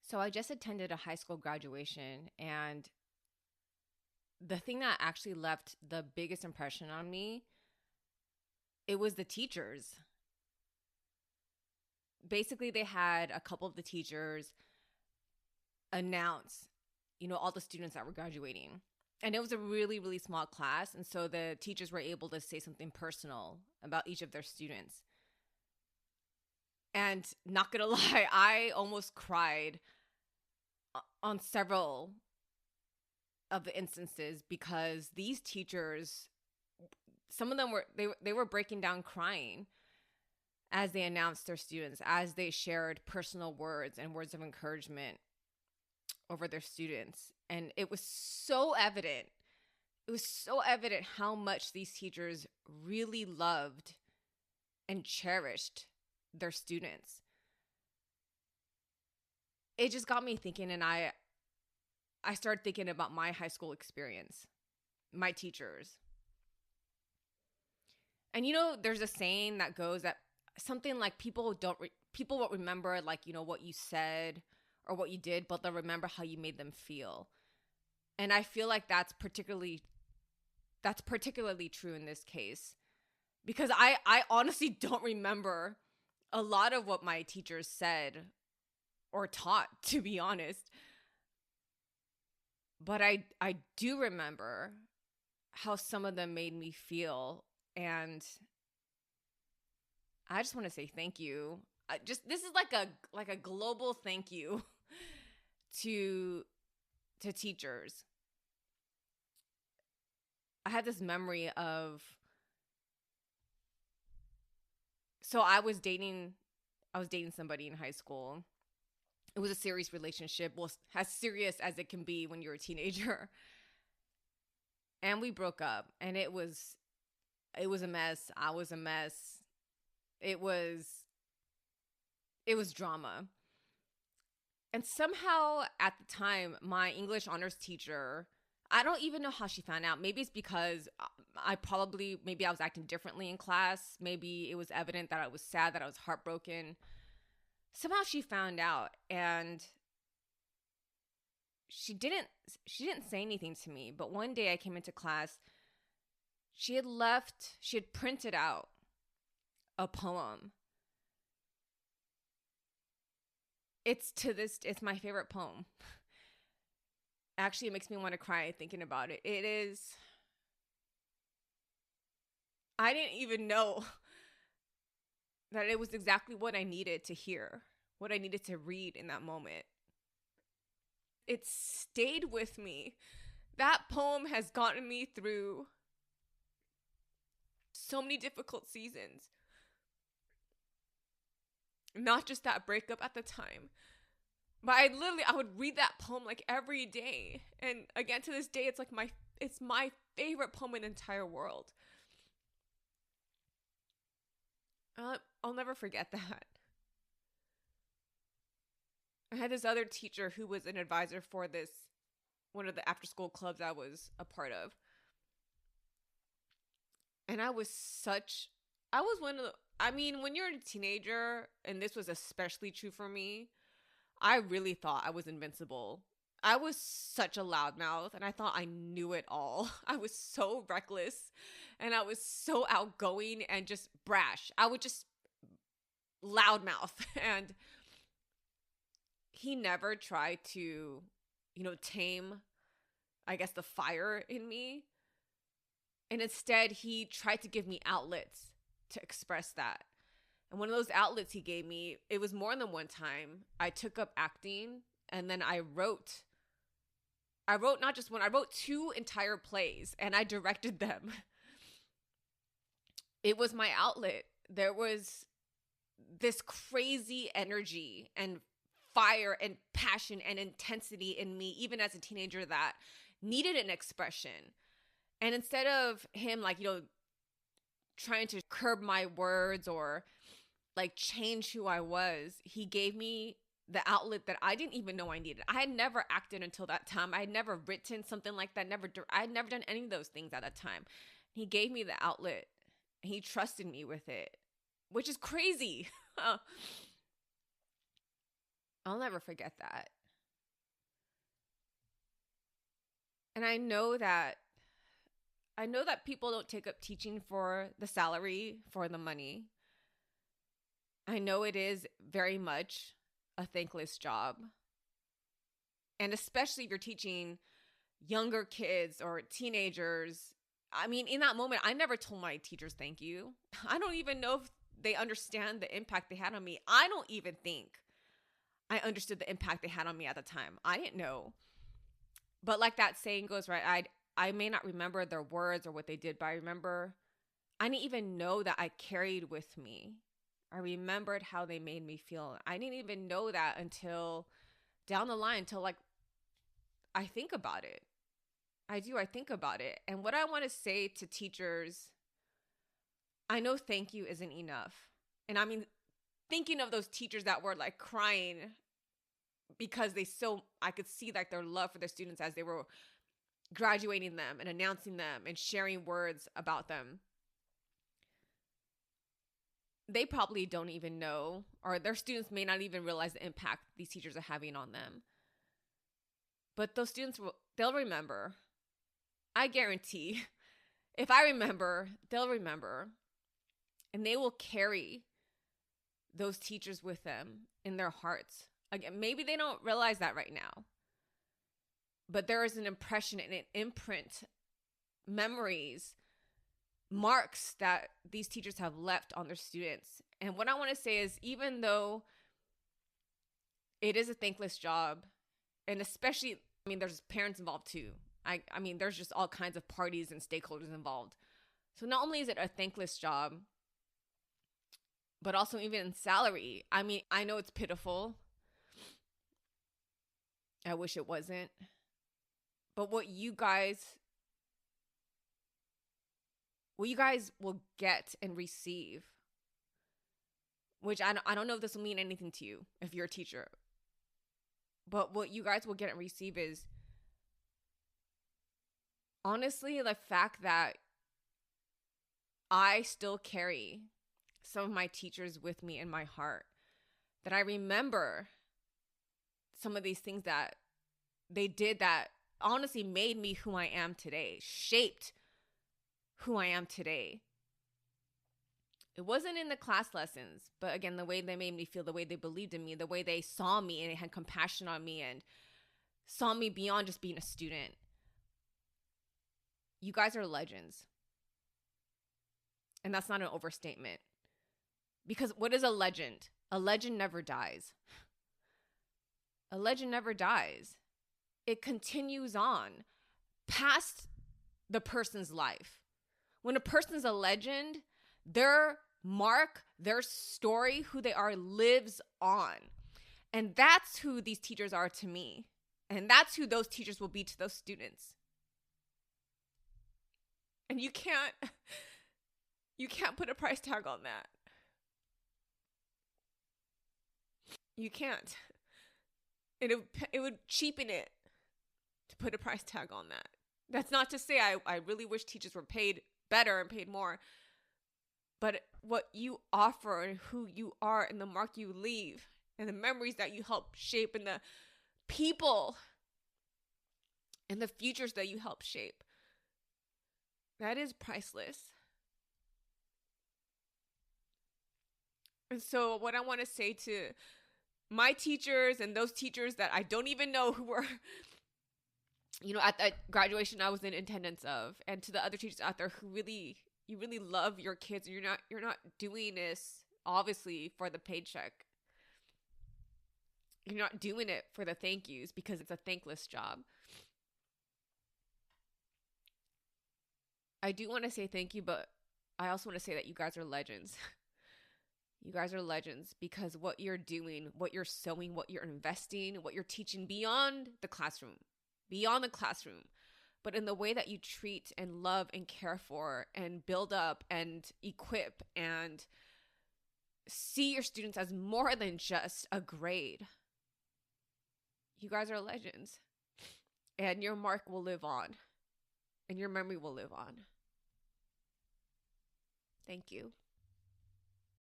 So I just attended a high school graduation, and the thing that actually left the biggest impression on me, it was the teachers. Basically, they had a couple of the teachers announce, all the students that were graduating. And it was a really, really small class. And so the teachers were able to say something personal about each of their students. And not gonna lie, I almost cried on several of the instances because these teachers, some of them were breaking down crying as they announced their students, as they shared personal words and words of encouragement over their students. And it was so evident. It was so evident how much these teachers really loved and cherished their students. It just got me thinking, and I started thinking about my high school experience, my teachers. And there's a saying that goes that something like people won't remember like, what you said or what you did, but they'll remember how you made them feel. And I feel like that's particularly true in this case, because I honestly don't remember a lot of what my teachers said or taught, to be honest. But I do remember how some of them made me feel, and I just want to say thank you. This is like a global thank you to teachers. I had this memory of, so I was dating somebody in high school. It was a serious relationship, well, as serious as it can be when you're a teenager. And we broke up, and it was a mess. I was a mess. It was drama. And somehow at the time, my English honors teacher, I don't even know how she found out. Maybe it's because maybe I was acting differently in class. Maybe it was evident that I was sad, that I was heartbroken. Somehow she found out, and she didn't say anything to me. But one day I came into class, she had printed out a poem. It's my favorite poem. Actually, it makes me want to cry thinking about it. I didn't even know that it was exactly what I needed to hear, what I needed to read in that moment. It stayed with me. That poem has gotten me through so many difficult seasons. Not just that breakup at the time, but I would read that poem like every day. And again, to this day, it's my favorite poem in the entire world. I'll never forget that. I had this other teacher who was an advisor for one of the after school clubs I was a part of. And I was when you're a teenager, and this was especially true for me, I really thought I was invincible. I was such a loudmouth, and I thought I knew it all. I was so reckless, and I was so outgoing and just brash. I would just loudmouth, and he never tried to, tame, I guess, the fire in me. And instead, he tried to give me outlets to express that. And one of those outlets he gave me, it was more than one time. I took up acting, and then I wrote not just one, I wrote 2 entire plays, and I directed them. It was my outlet. There was this crazy energy and fire and passion and intensity in me, even as a teenager, that needed an expression. And instead of him, trying to curb my words or change who I was, he gave me the outlet that I didn't even know I needed. I had never acted until that time. I had never written something like that. I had never done any of those things at that time. He gave me the outlet. He trusted me with it, which is crazy. I'll never forget that. And I know that people don't take up teaching for the salary, for the money. I know it is very much a thankless job. And especially if you're teaching younger kids or teenagers. I mean, in that moment, I never told my teachers thank you. I don't even know if they understand the impact they had on me. I don't even think I understood the impact they had on me at the time. I didn't know. But like that saying goes, right? I may not remember their words or what they did, but I didn't even know that I carried with me. I remembered how they made me feel. I didn't even know that until down the line, until like I think about it. I do. I think about it. And what I want to say to teachers, I know thank you isn't enough. And I mean, thinking of those teachers that were like crying because I could see like their love for their students as they were graduating them and announcing them and sharing words about them. They probably don't even know, or their students may not even realize the impact these teachers are having on them. But those students they'll remember. I guarantee. If I remember, they'll remember. And they will carry those teachers with them in their hearts. Again, maybe they don't realize that right now. But there is an impression and an imprint, memories, marks that these teachers have left on their students. And what I want to say is, even though it is a thankless job, and especially, I mean, there's parents involved too. I mean, there's just all kinds of parties and stakeholders involved. So not only is it a thankless job, but also even in salary. I mean, I know it's pitiful. I wish it wasn't. But what you guys will get and receive, which I don't know if this will mean anything to you if you're a teacher, but what you guys will get and receive is honestly the fact that I still carry some of my teachers with me in my heart, that I remember some of these things that they did that honestly made me who I am today, shaped who I am today. It wasn't in the class lessons, but again, the way they made me feel, the way they believed in me, the way they saw me and had compassion on me and saw me beyond just being a student. You guys are legends. And that's not an overstatement. Because what is a legend? A legend never dies. A legend never dies. It continues on past the person's life. When a person's a legend, their mark, their story, who they are lives on. And that's who these teachers are to me. And that's who those teachers will be to those students. And you can't put a price tag on that. You can't. It would cheapen it to put a price tag on that. That's not to say I really wish teachers were paid better and paid more. But what you offer and who you are and the mark you leave and the memories that you help shape and the people and the futures that you help shape, that is priceless. And so what I want to say to my teachers and those teachers that I don't even know who were, at that graduation I was in attendance of, and to the other teachers out there who you really love your kids, and you're not doing this obviously for the paycheck. You're not doing it for the thank yous because it's a thankless job. I do want to say thank you, but I also want to say that you guys are legends. You guys are legends because what you're doing, what you're sowing, what you're investing, what you're teaching beyond the classroom, but in the way that you treat and love and care for and build up and equip and see your students as more than just a grade. You guys are legends, and your mark will live on, and your memory will live on. Thank you.